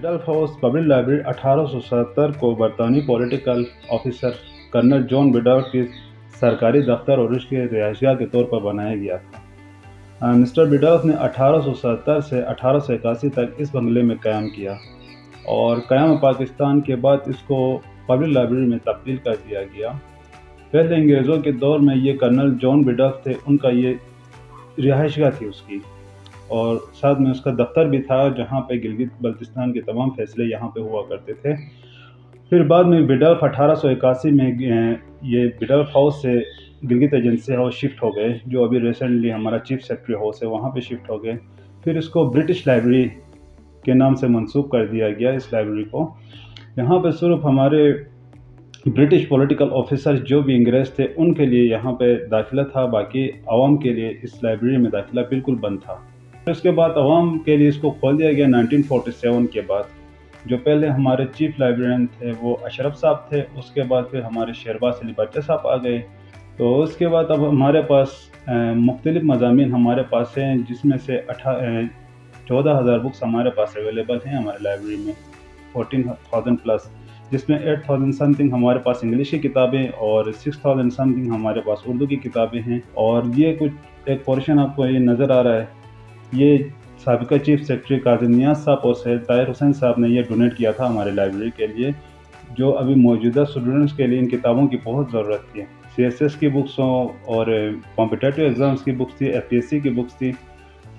बिडल्फ house public library 1877 को बरतानी political officer colonel John बिडल्फ की सरकारी दफ्तर और उसके रिहायशगाह के तौर पर बनाया गया था। मिस्टर बिडल्फ ने 1877 से 1881 तक इस बंगले में क़याम किया और क़याम पाकिस्तान के बाद इसको पब्लिक लाइब्रेरी में तब्दील कर दिया गया। पहले अंग्रेज़ों के दौर में ये कर्नल जॉन बिडल्फ थे, उनका ये रिहायशगाह थी उसकी, और साथ में उसका दफ्तर भी था जहाँ पे गिलगित बल्तिस्तान के तमाम फैसले यहाँ पे हुआ करते थे। फिर बाद में बिडल्फ 1881 में ये बिडल्फ हाउस से गिलगित एजेंसी हाउस शिफ्ट हो गए, जो अभी रिसेंटली हमारा चीफ सेक्रेटरी हाउस है, वहाँ पे शिफ्ट हो गए। फिर इसको ब्रिटिश लाइब्रेरी के नाम से मंसूब कर दिया गया इस लाइब्रेरी को। यहाँ पे सिर्फ हमारे ब्रिटिश पॉलिटिकल ऑफिसर्स जो भी अंग्रेज़ थे उनके लिए यहाँ पे दाखिला था, बाकी आवाम के लिए इस लाइब्रेरी में दाखिला बिल्कुल बंद था। इसके बाद आवाम के लिए इसको खोल दिया गया 1947 के बाद। जो पहले हमारे चीफ लाइब्रेरियन थे वो अशरफ साहब थे, उसके बाद फिर हमारे शहबाज अली बच्चा साहब आ गए। तो उसके बाद अब हमारे पास मुख्तलिफ मज़ामीन हमारे पास हैं, जिसमें से 14,000 बुक्स हमारे पास अवेलेबल हैं हमारे लाइब्रेरी में, 14,000 प्लस, जिसमें 8,000 समथिंग हमारे पास इंग्लिश की किताबें और 6,000 समथिंग हमारे पास उर्दू की किताबें हैं। और ये कुछ एक पोर्शन आपको ये नज़र आ रहा है, ये साबिका चीफ सेक्रेटरी काज़ी नियाज़ साहब और सैयद ताहिर हुसैन साहब ने ये डोनेट किया था हमारे लाइब्रेरी के लिए, जो अभी मौजूदा स्टूडेंट्स के लिए इन किताबों की बहुत ज़रूरत थी। CSS की बुक्स हों और कॉम्पिटेटिव एग्ज़ाम्स की बुक्स थी, FPSC की बुक्स थी,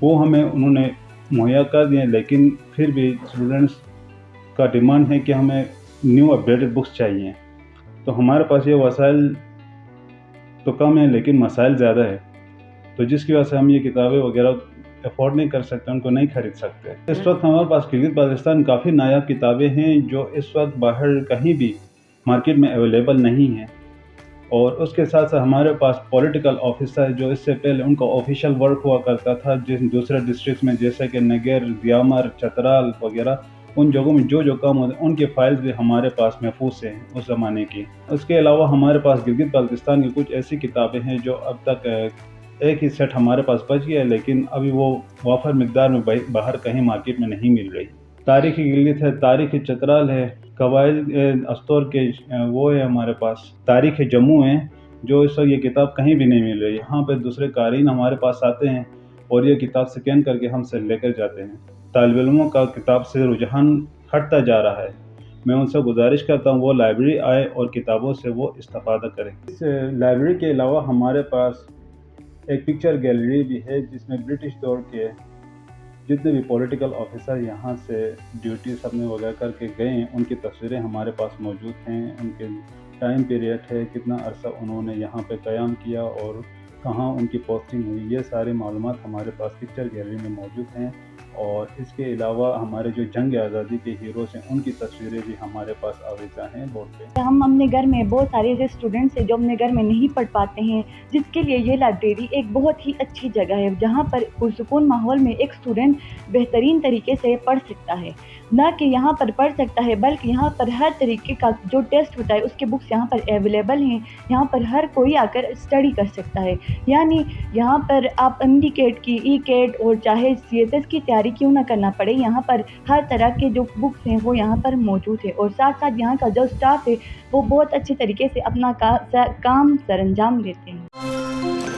वो हमें उन्होंने मुहैया कर दिए। लेकिन फिर भी स्टूडेंट्स का डिमांड है कि हमें न्यू अपडेटेड बुक्स चाहिए, तो हमारे पास ये वसाइल तो कम है लेकिन मसाइल ज़्यादा है, तो जिसकी वजह से हम ये किताबें वगैरह अफोर्ड नहीं कर सकते, उनको नहीं खरीद सकते। इस वक्त हमारे पास गिलगित बाल्तिस्तान काफ़ी नायाब किताबें हैं जो इस वक्त बाहर कहीं भी मार्केट में अवेलेबल नहीं हैं। और उसके साथ साथ हमारे पास पॉलिटिकल ऑफिसर जो इससे पहले उनका ऑफिशियल वर्क हुआ करता था जिस दूसरे डिस्ट्रिक्ट में, जैसे कि नगर, दियामर, चतराल वगैरह, उन जगहों में जो काम होते हैं उनके फाइल्स भी हमारे पास महफूज हैं उस ज़माने की। उसके अलावा हमारे पास गिलगित बाल्तिस्तान की कुछ ऐसी किताबें हैं जो अब तक एक ही सेट हमारे पास बच गया है, लेकिन अभी वो वाफर मिकदार में बाहर कहीं मार्केट में नहीं मिल रही। तारीख़ी गिलगित है, तारीख़ चतराल है, कवायद अस्तौर के वो है हमारे पास, तारीख़ जम्मू है, जो इस वक्त ये किताब कहीं भी नहीं मिल रही। यहाँ पे दूसरे क़ारीन हमारे पास आते हैं और ये किताब स्कैन करके हमसे लेकर जाते हैं। तालिब इल्मों का किताब से रुझान हटता जा रहा है। मैं उनसे गुजारिश करता हूँ वो लाइब्रेरी आए और किताबों से वो इस्तेफ़ादा करें। इस लाइब्रेरी के अलावा हमारे पास एक पिक्चर गैलरी भी है, जिसमें ब्रिटिश दौर के जितने भी पॉलिटिकल ऑफिसर यहाँ से ड्यूटी सबने वगैरह करके गए हैं उनकी तस्वीरें हमारे पास मौजूद हैं। उनके टाइम पीरियड है, कितना अरसा उन्होंने यहाँ पे क़याम किया और कहाँ उनकी पोस्टिंग हुई, ये सारी मालूमात हमारे पास पिक्चर गैलरी में मौजूद हैं। और इसके अलावा हमारे जो जंग आज़ादी के हीरोज़ हैं उनकी तस्वीरें भी हमारे पास आवेज़ा हैं बोर्ड पे। हम अपने घर में बहुत सारे ऐसे स्टूडेंट्स हैं जो अपने घर में नहीं पढ़ पाते हैं, जिसके लिए ये लाइब्रेरी एक बहुत ही अच्छी जगह है, जहाँ पर पुरसुकून माहौल में एक स्टूडेंट बेहतरीन तरीके से पढ़ सकता है। ना कि यहाँ पर पढ़ सकता है, बल्कि यहाँ पर हर तरीके का जो टेस्ट होता है उसके बुक्स यहाँ पर अवेलेबल हैं। यहाँ पर हर कोई आकर स्टडी कर सकता है, यानी यहाँ पर आप MD कैट की, E-कैट और चाहे CSS की तैयारी क्यों ना करना पड़े, यहाँ पर हर तरह के जो बुक्स हैं वो यहाँ पर मौजूद है। और साथ साथ यहाँ का जो स्टाफ है वो बहुत अच्छे तरीके से अपना काम सरअंजाम देते हैं।